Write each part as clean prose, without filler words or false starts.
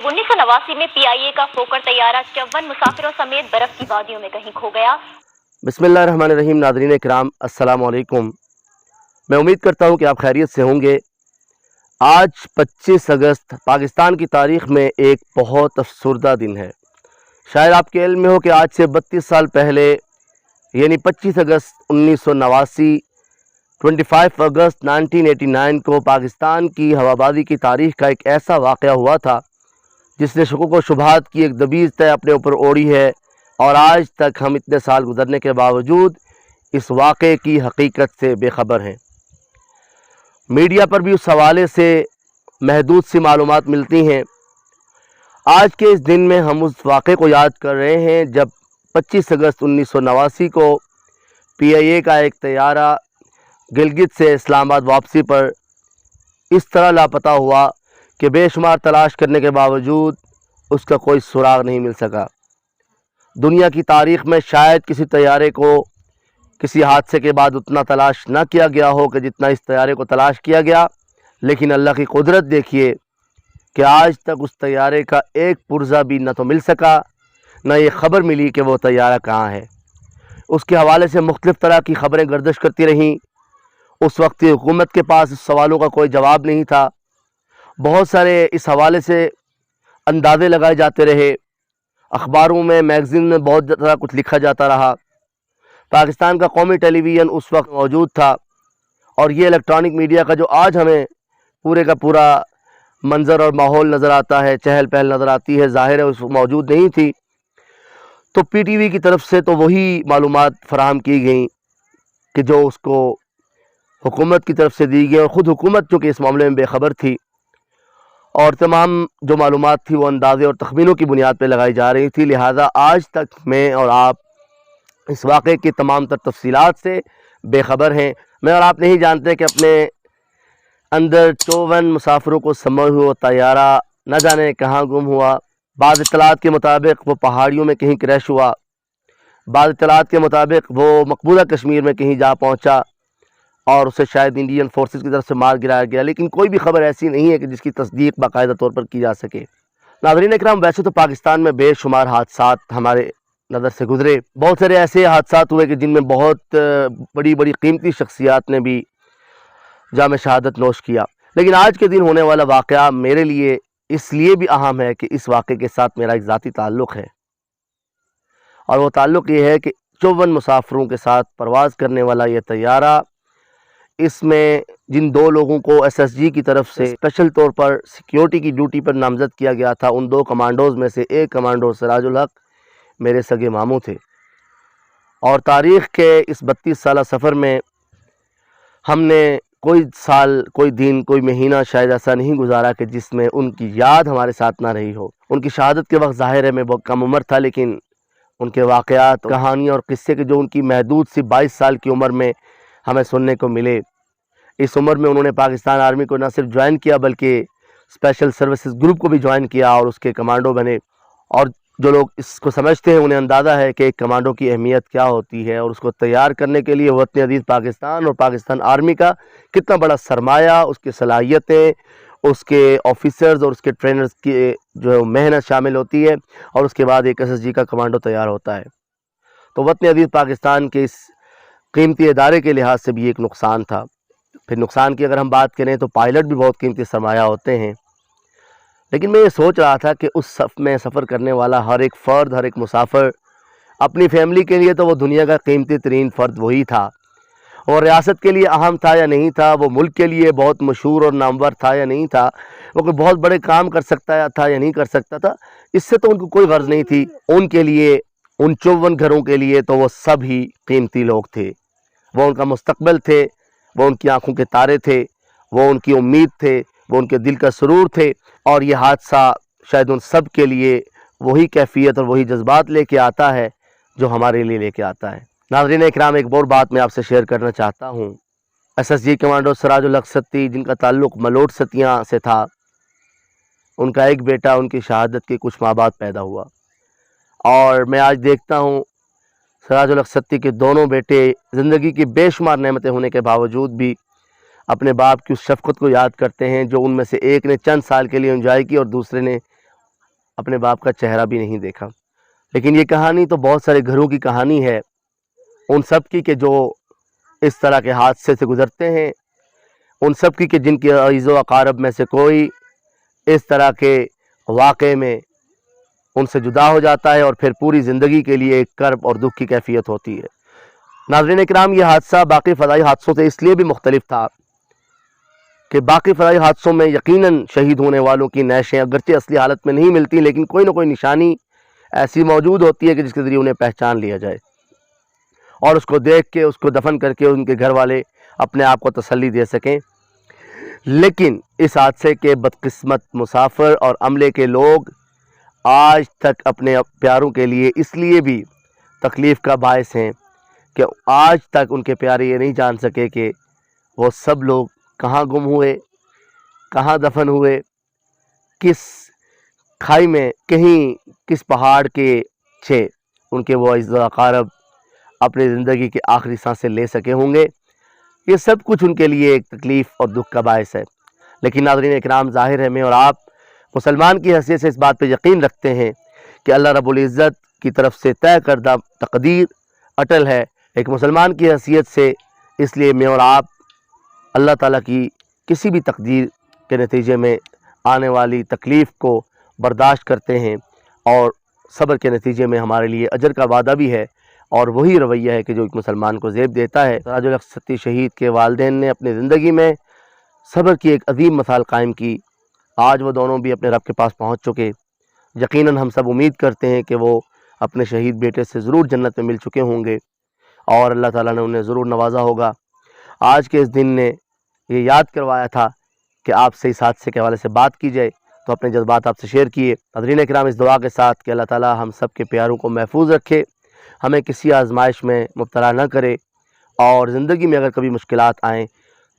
1989 में PIA का फोकर तैयारा 54 मुसाफिरों समेत बर्फ की वादियों में कहीं खो गया। बिस्मिल्लाहिर्रहमानिर्रहीम। नाज़रीन इकराम, अस्सलाम वालेकुम। मैं उम्मीद करता हूँ कि आप खैरियत से होंगे। आज 25 अगस्त पाकिस्तान की तारीख़ में एक बहुत अफसरदा दिन है। शायद आपके इल्म में हो कि आज से 32 साल पहले यानी 25 अगस्त 1989 25 अगस्त 1989 को पाकिस्तान की हवाबाजी की तारीख़ का एक ऐसा वाक़या हुआ था जिसने शुकूक व शुबहात की एक दबीज़ तय अपने ऊपर ओढ़ी है, और आज तक हम इतने साल गुजरने के बावजूद इस वाक़े की हकीकत से बेखबर हैं। मीडिया पर भी उस हवाले से महदूद सी मालूमात मिलती हैं। आज के इस दिन में हम उस वाक़े को याद कर रहे हैं जब 25 अगस्त 1989 को PIA का एक तैयारा गिलगित से इस्लामाबाद वापसी पर इस तरह लापता हुआ कि बेशुमार तलाश करने के बावजूद उसका कोई सुराग नहीं मिल सका। दुनिया की तारीख़ में शायद किसी तैयारे को किसी हादसे के बाद उतना तलाश न किया गया हो कि जितना इस तैयारे को तलाश किया गया, लेकिन अल्लाह की कुदरत देखिए कि आज तक उस तैयारे का एक पुर्जा भी न तो मिल सका, न ये ख़बर मिली कि वो तैयारा कहाँ है। उसके हवाले से मुख्तलिफ़ तरह की ख़बरें गर्दिश करती रहीं। उस वक्त की हुकूमत के पास इस सवालों का कोई जवाब नहीं था। बहुत सारे इस हवाले से अंदाज़े लगाए जाते रहे। अखबारों में, मैगज़ीन में बहुत ज़्यादा कुछ लिखा जाता रहा। पाकिस्तान का कौमी टेलीविज़न उस वक्त मौजूद था, और ये इलेक्ट्रॉनिक मीडिया का जो आज हमें पूरे का पूरा मंज़र और माहौल नज़र आता है, चहल पहल नज़र आती है, ज़ाहिर है उस वक्त मौजूद नहीं थी। तो PTV की तरफ से तो वही मालूमात फ़राहम की गई कि जो उसको हुकूमत की तरफ से दी गई, और ख़ुद हुकूमत चूँकि इस मामले में बेखबर थी, और तमाम जो मालूमात थी वो अंदाज़े और तखमीनों की बुनियाद पर लगाई जा रही थी। लिहाजा आज तक मैं और आप इस वाक़े की तमाम तर तफसीलात से बेखबर हैं। मैं और आप नहीं जानते कि अपने अंदर 54 मुसाफिरों को समाये हुआ तैयारा न जाने कहाँ गुम हुआ। बाद इत्तलात के मुताबिक वो पहाड़ियों में कहीं क्रैश हुआ, बाद इत्तलात के मुताबिक वो मकबूजा कश्मीर में कहीं जा पहुँचा और उसे शायद इंडियन फोर्सेस की तरफ से मार गिराया गया, लेकिन कोई भी ख़बर ऐसी नहीं है कि जिसकी तस्दीक बाकायदा तौर पर की जा सके। नाज़रीन इकराम, वैसे तो पाकिस्तान में बेशुमार हादसात हमारे नज़र से गुज़रे। बहुत सारे ऐसे हादसात हुए कि जिनमें बहुत बड़ी बड़ी कीमती शख्सियात ने भी जाम शहादत नोश किया, लेकिन आज के दिन होने वाला वाक़या मेरे लिए इसलिए भी अहम है कि इस वाक़े के साथ मेरा एक ज़ाती ताल्लुक़ है, और वो ताल्लुक़ ये है कि 54 मुसाफिरों के साथ परवाज़ करने वाला ये तैयारा, इसमें जिन दो लोगों को SSG की तरफ से स्पेशल तौर पर सिक्योरिटी की ड्यूटी पर नामज़द किया गया था, उन दो कमांडोज़ में से एक कमांडो सिराजुल हक मेरे सगे मामू थे। और तारीख़ के इस 32 साला सफ़र में हमने कोई साल, कोई दिन, कोई महीना शायद ऐसा नहीं गुजारा कि जिसमें उनकी याद हमारे साथ ना रही हो। उनकी शहादत के वक्त ज़ाहिर है मैं बहुत कम उम्र था, लेकिन उनके वाक़यात, कहानियाँ और किस्से के जो उनकी महदूद सी 22 साल की उम्र में हमें सुनने को मिले। इस उम्र में उन्होंने पाकिस्तान आर्मी को न सिर्फ ज्वाइन किया बल्कि स्पेशल सर्विसेज ग्रुप को भी ज्वाइन किया और उसके कमांडो बने। और जो लोग इसको समझते हैं उन्हें अंदाज़ा है कि एक कमांडो की अहमियत क्या होती है, और उसको तैयार करने के लिए वतन अज़ीज़ पाकिस्तान और पाकिस्तान आर्मी का कितना बड़ा सरमाया, उसकी सलाहियतें, उसके ऑफिसर्स और उसके ट्रेनर्स की जो मेहनत शामिल होती है, और उसके बाद एक SSG का कमांडो तैयार होता है। तो वतन अज़ीज़ पाकिस्तान के इस कीमती इदारे के लिहाज से भी एक नुकसान था। फिर नुकसान की अगर हम बात करें तो पायलट भी बहुत कीमती सरमाया होते हैं। लेकिन मैं ये सोच रहा था कि उस में सफ़र करने वाला हर एक फ़र्द, हर एक मुसाफिर अपनी फैमिली के लिए तो वो दुनिया का कीमती तरीन फ़र्द वही था, और रियासत के लिए अहम था या नहीं था, वो मुल्क के लिए बहुत मशहूर और नामवर था या नहीं था, वो कोई बहुत बड़े काम कर सकता था या नहीं कर सकता था, इससे तो उनको कोई गर्ज नहीं थी। उनके लिए, उन 54 घरों के लिए तो वो सब ही कीमती लोग थे। वो उनका मुस्तकबिल थे, वो उनकी आंखों के तारे थे, वो उनकी उम्मीद थे, वो उनके दिल का सुरूर थे। और ये हादसा शायद उन सब के लिए वही कैफियत और वही जज्बात लेके आता है जो हमारे लिए लेके आता है। नाज़रीन इकराम, एक और बात मैं आपसे शेयर करना चाहता हूँ। SSG कमांडो सिराजुल हक सत्ती, जिनका ताल्लुक़ मलोट सतिया से था, उनका एक बेटा उनकी शहादत के कुछ माह बाद पैदा हुआ, और मैं आज देखता हूँ सिराजुल हक सत्ती के दोनों बेटे ज़िंदगी की बेशुमार नेमतें होने के बावजूद भी अपने बाप की उस शफ़क़त को याद करते हैं जो उनमें से एक ने चंद साल के लिए एंजॉय की और दूसरे ने اپنے باپ کا چہرہ بھی نہیں دیکھا۔ لیکن یہ کہانی تو بہت سارے گھروں کی کہانی ہے، ان سب کی کہ جو اس طرح کے حادثے سے گزرتے ہیں، ان سب کی کہ جن کے عزیز و اقارب میں سے کوئی اس طرح کے واقعے میں ان سے جدا ہو جاتا ہے اور پھر پوری زندگی کے لیے ایک کرب اور دکھ کی کیفیت ہوتی ہے۔ ناظرین اکرام، یہ حادثہ باقی فضائی حادثوں سے اس لیے بھی مختلف تھا کہ باقی فضائی حادثوں میں یقیناً شہید ہونے والوں کی نیشیں اگرچہ اصلی حالت میں نہیں ملتی، لیکن کوئی نہ کوئی نشانی ایسی موجود ہوتی ہے کہ جس کے ذریعے انہیں پہچان لیا جائے اور اس کو دیکھ کے اس کو دفن کر کے ان کے گھر والے اپنے آپ کو تسلی دے سکیں۔ لیکن اس حادثے کے بدقسمت مسافر اور عملے کے لوگ آج تک اپنے پیاروں کے لیے اس لیے بھی تکلیف کا باعث ہیں کہ آج تک ان کے پیارے یہ نہیں جان سکے کہ وہ سب لوگ کہاں گم ہوئے، کہاں دفن ہوئے، کس کھائی میں، کہیں کس پہاڑ کے چھے ان کے وہ عزیز و اقارب اپنی زندگی کے آخری سانسیں لے سکے ہوں گے۔ یہ سب کچھ ان کے لیے ایک تکلیف اور دکھ کا باعث ہے۔ لیکن ناظرین اکرام، ظاہر ہے میں اور آپ مسلمان کی حیثیت سے اس بات پہ یقین رکھتے ہیں کہ اللہ رب العزت کی طرف سے طے کردہ تقدیر اٹل ہے۔ ایک مسلمان کی حیثیت سے اس لیے میں اور آپ اللہ تعالیٰ کی کسی بھی تقدیر کے نتیجے میں آنے والی تکلیف کو برداشت کرتے ہیں اور صبر کے نتیجے میں ہمارے لیے اجر کا وعدہ بھی ہے، اور وہی رویہ ہے کہ جو ایک مسلمان کو زیب دیتا ہے۔ تاج الحق ستی شہید کے والدین نے اپنی زندگی میں صبر کی ایک عظیم مثال قائم کی۔ آج وہ دونوں بھی اپنے رب کے پاس پہنچ چکے۔ یقیناً ہم سب امید کرتے ہیں کہ وہ اپنے شہید بیٹے سے ضرور جنت میں مل چکے ہوں گے اور اللہ تعالیٰ نے انہیں ضرور نوازا ہوگا۔ آج کے اس دن نے یہ یاد کروایا تھا کہ آپ سے اس حادثے کے حوالے سے بات کی جائے، تو اپنے جذبات آپ سے شیئر کیے۔ ناظرین اکرام، اس دعا کے ساتھ کہ اللہ تعالیٰ ہم سب کے پیاروں کو محفوظ رکھے، ہمیں کسی آزمائش میں مبتلا نہ کرے، اور زندگی میں اگر کبھی مشکلات آئیں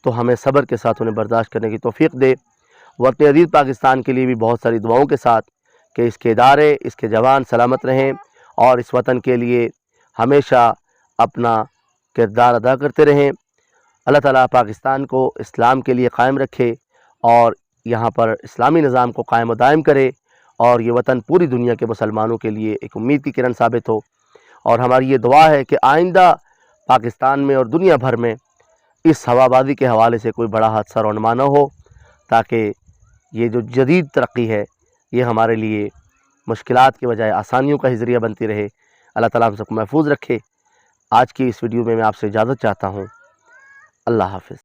تو ہمیں صبر کے ساتھ انہیں برداشت کرنے کی توفیق دے۔ وطن عزیز پاکستان کے لیے بھی بہت ساری دعاؤں کے ساتھ کہ اس کے ادارے، اس کے جوان سلامت رہیں اور اس وطن کے لیے ہمیشہ اپنا کردار ادا کرتے رہیں۔ اللہ تعالیٰ پاکستان کو اسلام کے لیے قائم رکھے اور یہاں پر اسلامی نظام کو قائم و دائم کرے، اور یہ وطن پوری دنیا کے مسلمانوں کے لیے ایک امید کی کرن ثابت ہو۔ اور ہماری یہ دعا ہے کہ آئندہ پاکستان میں اور دنیا بھر میں اس ہوا بازی کے حوالے سے کوئی بڑا حادثہ رونما نہ ہو، تاکہ یہ جو جدید ترقی ہے یہ ہمارے لیے مشکلات کے بجائے آسانیوں کا ہی ذریعہ بنتی رہے۔ اللہ تعالیٰ ہم سب کو محفوظ رکھے۔ آج کی اس ویڈیو میں آپ سے اجازت چاہتا ہوں۔ اللہ حافظ۔